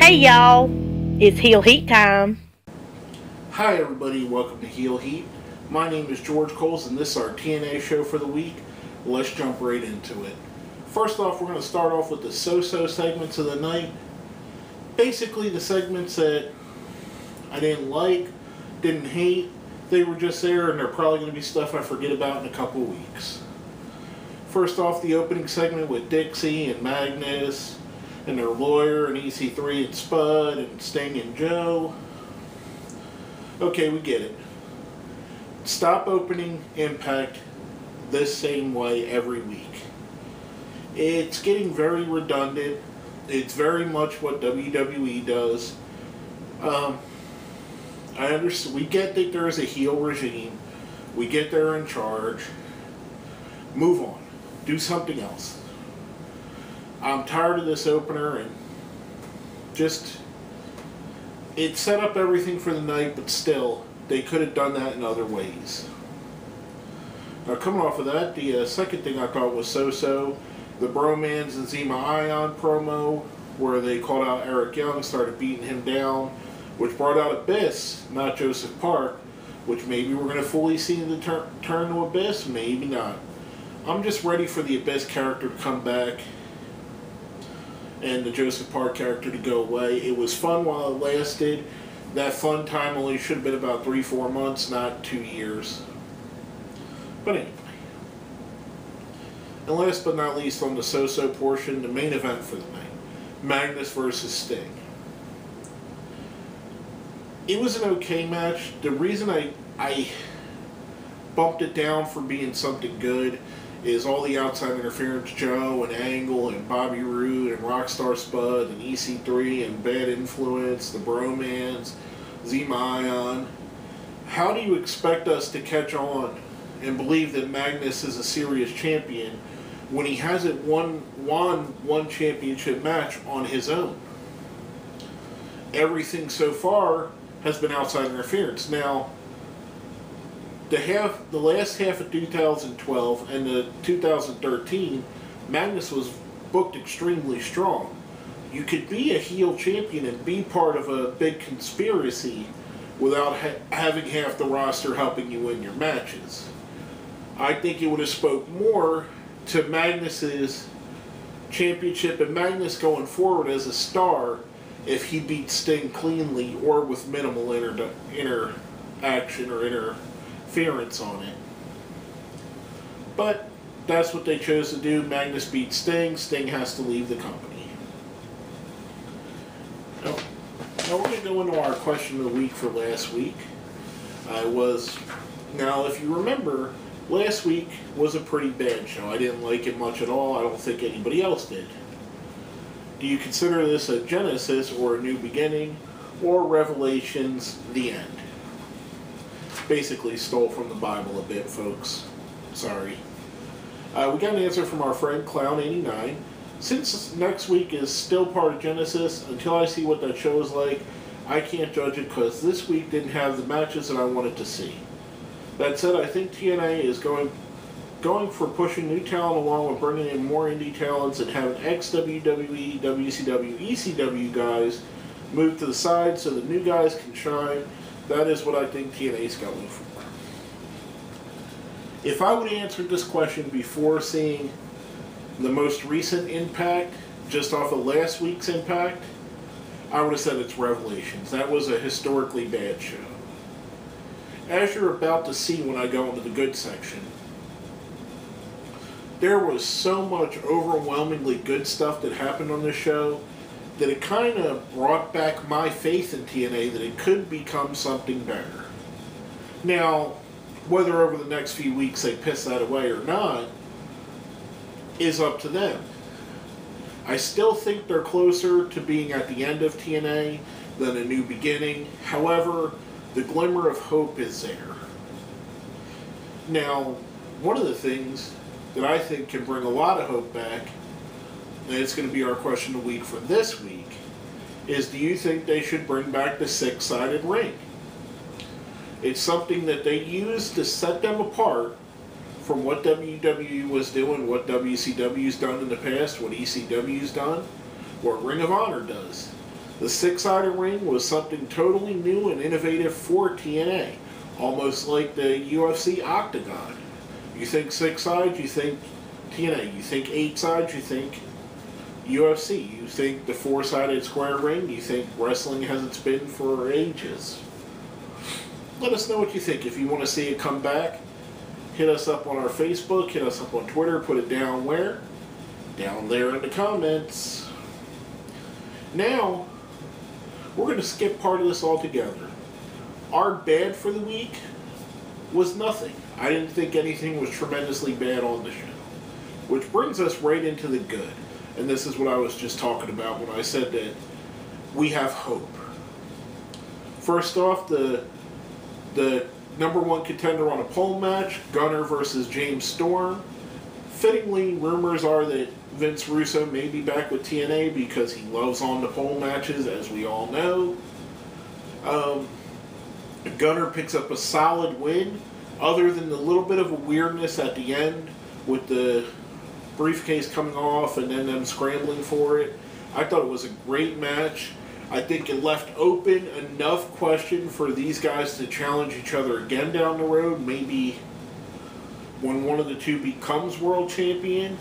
Hey y'all, it's Heel Heat time. Hi everybody, welcome to Heel Heat. My name is George Coles and this is our TNA show for the week. Let's jump right into it. First off, we're going to start off with the so-so segments of the night. Basically the segments that I didn't like, didn't hate, they were just there and they're probably going to be stuff I forget about in a couple weeks. First off, the opening segment with Dixie and Magnus and their lawyer and EC3 and Spud and Sting and Joe. Okay, we get it. Stop opening Impact this same way every week. It's getting very redundant. It's very much what WWE does. I understand. We get that there is a heel regime. We get they're in charge. Move on. Do something else. I'm tired of this opener and just... It set up everything for the night, but still, they could have done that in other ways. Now, coming off of that, the second thing I thought was so-so, the Bromans and Zema Ion promo, where they called out Eric Young, started beating him down, which brought out Abyss, not Joseph Park, which maybe we're going to fully see the turn to Abyss, maybe not. I'm just ready for the Abyss character to come back and the Joseph Park character to go away. It was fun while it lasted. That fun time only should have been about 3-4 months, not 2 years. But anyway. And last but not least on the so-so portion, the main event for the night. Magnus versus Sting. It was an okay match. The reason I bumped it down for being something good is all the outside interference, Joe and Angle and Bobby Roode and Rockstar Spud and EC3 and Bad Influence, the Bromans, Zema Ion. How do you expect us to catch on and believe that Magnus is a serious champion when he hasn't won one championship match on his own? Everything so far has been outside interference. Now, the last half of 2012 and the 2013, Magnus was booked extremely strong. You could be a heel champion and be part of a big conspiracy without having half the roster helping you win your matches. I think it would have spoke more to Magnus's championship and Magnus going forward as a star if he beat Sting cleanly or with minimal interaction or interference on it. But that's what they chose to do. Magnus beats Sting. Sting has to leave the company. Now we're going to go into our question of the week for last week. Now if you remember, last week was a pretty bad show. I didn't like it much at all. I don't think anybody else did. Do you consider this a Genesis or a new beginning, or Revelations the end? Basically stole from the Bible a bit, folks. Sorry. We got an answer from our friend Clown89. Since next week is still part of Genesis, until I see what that show is like, I can't judge it because this week didn't have the matches that I wanted to see. That said, I think TNA is going for pushing new talent along with bringing in more indie talents and having ex-WWE, WCW, ECW guys move to the side so the new guys can shine. That is what I think TNA is going for. If I would have answered this question before seeing the most recent Impact, just off of last week's Impact, I would have said it's Revelations. That was a historically bad show. As you're about to see when I go into the good section, there was so much overwhelmingly good stuff that happened on this show that it kind of brought back my faith in TNA that it could become something better. Now, whether over the next few weeks they piss that away or not is up to them. I still think they're closer to being at the end of TNA than a new beginning. However, the glimmer of hope is there. Now, one of the things that I think can bring a lot of hope back, and it's going to be our question of the week for this week, is do you think they should bring back the 6-sided ring? It's something that they use to set them apart from what WWE was doing, what WCW's done in the past, what ECW's done, what Ring of Honor does. The six-sided ring was something totally new and innovative for TNA, almost like the UFC Octagon. You think six sides, you think TNA. You think eight sides, you think UFC. You think the four-sided square ring, you think wrestling has its been for ages. Let us know what you think. If you want to see it come back, hit us up on our Facebook, hit us up on Twitter, put it down where? Down there in the comments. Now, we're going to skip part of this altogether. Our bad for the week was nothing. I didn't think anything was tremendously bad on the show. Which brings us right into the good. And this is what I was just talking about when I said that we have hope. First off, the number one contender on a pole match, Gunner versus James Storm. Fittingly, rumors are that Vince Russo may be back with TNA because he loves on the pole matches, as we all know. Gunner picks up a solid win, other than the little bit of a weirdness at the end with the briefcase coming off and then them scrambling for it. I thought it was a great match. I think it left open enough question for these guys to challenge each other again down the road, maybe when one of the two becomes world champion.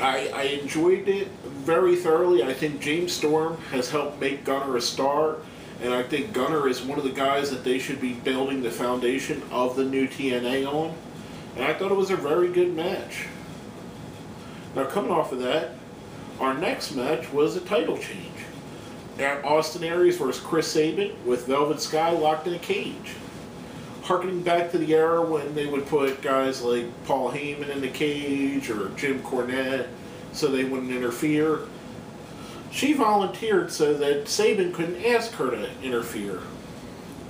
I enjoyed it very thoroughly. I think James Storm has helped make Gunner a star, and I think Gunner is one of the guys that they should be building the foundation of the new TNA on. And I thought it was a very good match. Now, coming off of that, our next match was a title change. Austin Aries versus Chris Sabin with Velvet Sky locked in a cage. Harkening back to the era when they would put guys like Paul Heyman in the cage or Jim Cornette so they wouldn't interfere. She volunteered so that Sabin couldn't ask her to interfere.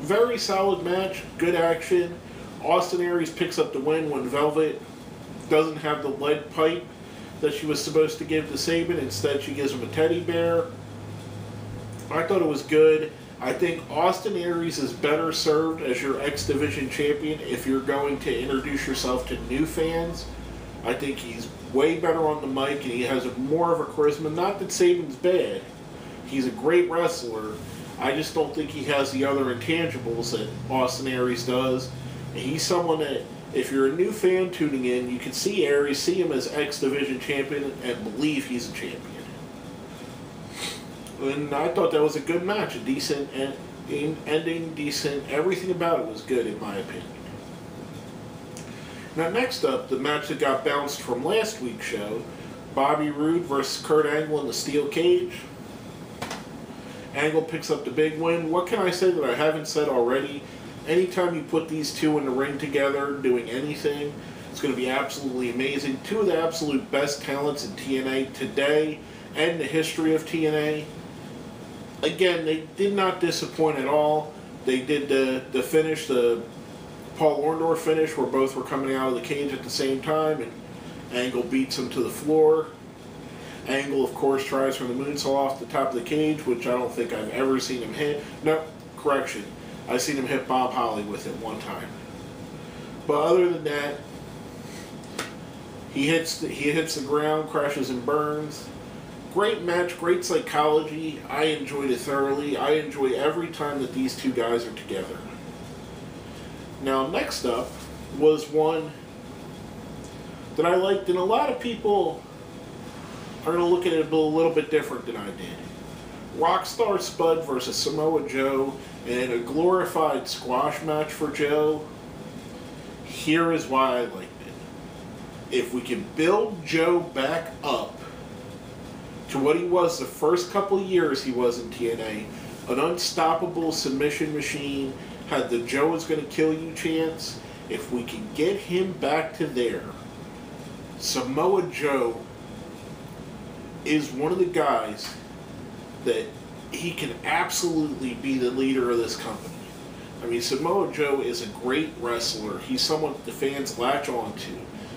Very solid match, good action. Austin Aries picks up the win when Velvet doesn't have the lead pipe that she was supposed to give to Sabin. Instead, she gives him a teddy bear. I thought it was good. I think Austin Aries is better served as your X Division champion if you're going to introduce yourself to new fans. I think he's way better on the mic and he has more of a charisma. Not that Sabin's bad. He's a great wrestler. I just don't think he has the other intangibles that Austin Aries does. And he's someone that, if you're a new fan tuning in, you can see Aries, see him as X Division champion, and believe he's a champion. And I thought that was a good match, a decent ending, decent, everything about it was good in my opinion. Now next up, the match that got bounced from last week's show, Bobby Roode versus Kurt Angle in the steel cage. Angle picks up the big win. What can I say that I haven't said already? Anytime you put these two in the ring together doing anything, it's going to be absolutely amazing. Two of the absolute best talents in TNA today and the history of TNA. Again, they did not disappoint at all. They did the finish, the Paul Orndorff finish, where both were coming out of the cage at the same time, and Angle beats him to the floor. Angle, of course, tries for the moonsault off the top of the cage, which I don't think I've ever seen him hit. No, correction. I've seen him hit Bob Holly with it one time. But other than that, he hits the ground, crashes and burns. Great match, great psychology. I enjoyed it thoroughly. I enjoy every time that these two guys are together. Now, next up was one that I liked, and a lot of people are going to look at it a little bit different than I did. Rockstar Spud versus Samoa Joe in a glorified squash match for Joe. Here is why I liked it. If we can build Joe back up to what he was the first couple of years he was in TNA, an unstoppable submission machine, had the Joe is going to kill you chance, if we can get him back to there, Samoa Joe is one of the guys that he can absolutely be the leader of this company. I mean, Samoa Joe is a great wrestler. He's someone that the fans latch on to.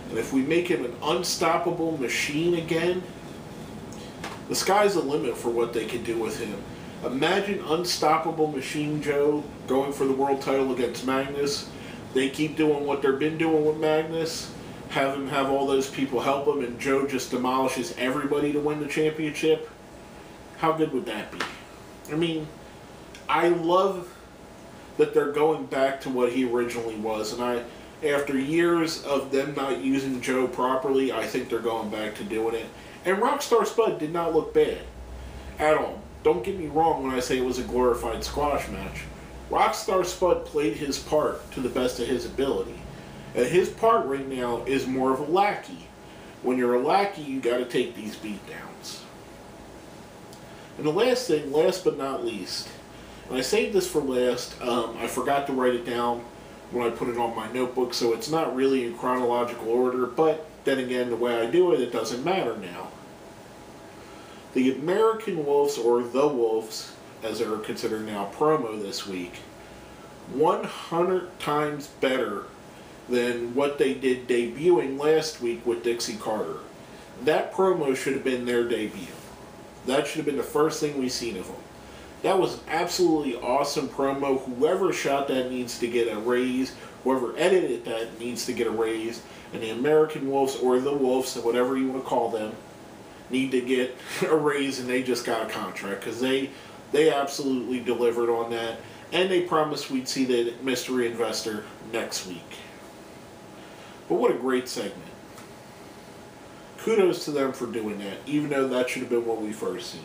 And if we make him an unstoppable machine again, the sky's the limit for what they can do with him. Imagine Unstoppable Machine Joe going for the world title against Magnus. They keep doing what they've been doing with Magnus. Have him have all those people help him, and Joe just demolishes everybody to win the championship. How good would that be? I mean, I love that they're going back to what he originally was, and after years of them not using Joe properly, I think they're going back to doing it. And Rockstar Spud did not look bad at all. Don't get me wrong when I say it was a glorified squash match. Rockstar Spud played his part to the best of his ability. And his part right now is more of a lackey. When you're a lackey, you got to take these beatdowns. And the last thing, last but not least, and I saved this for last, I forgot to write it down when I put it on my notebook, so it's not really in chronological order, but then again, the way I do it, it doesn't matter now. The American Wolves, or the Wolves, as they're considered now, promo this week, 100 times better than what they did debuting last week with Dixie Carter. That promo should have been their debut. That should have been the first thing we seen of them. That was an absolutely awesome promo. Whoever shot that needs to get a raise. Whoever edited that needs to get a raise. And the American Wolves, or the Wolves, whatever you want to call them, need to get a raise, and they just got a contract because they absolutely delivered on that. And they promised we'd see the mystery investor next week. But what a great segment. Kudos to them for doing that, even though that should have been what we first seen.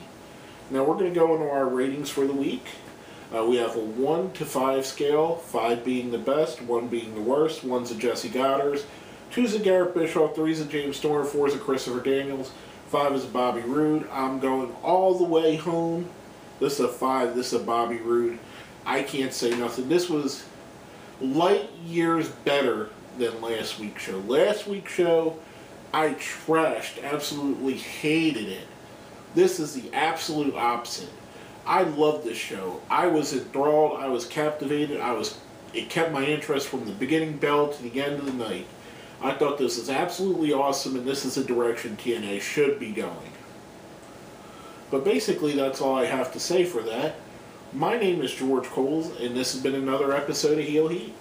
Now we're going to go into our ratings for the week. We have a 1 to 5 scale, 5 being the best, 1 being the worst. 1's a Jesse Goddard's, 2's a Garrett Bischoff, 3's a James Storm, 4's a Christopher Daniels, 5 is a Bobby Roode. I'm going all the way home. This is a 5, this is a Bobby Roode. I can't say nothing. This was light years better than last week's show. Last week's show, I trashed, absolutely hated it. This is the absolute opposite. I love this show. I was enthralled. I was captivated. It kept my interest from the beginning bell to the end of the night. I thought this is absolutely awesome, and this is the direction TNA should be going. But basically, that's all I have to say for that. My name is George Coles, and this has been another episode of Heel Heat.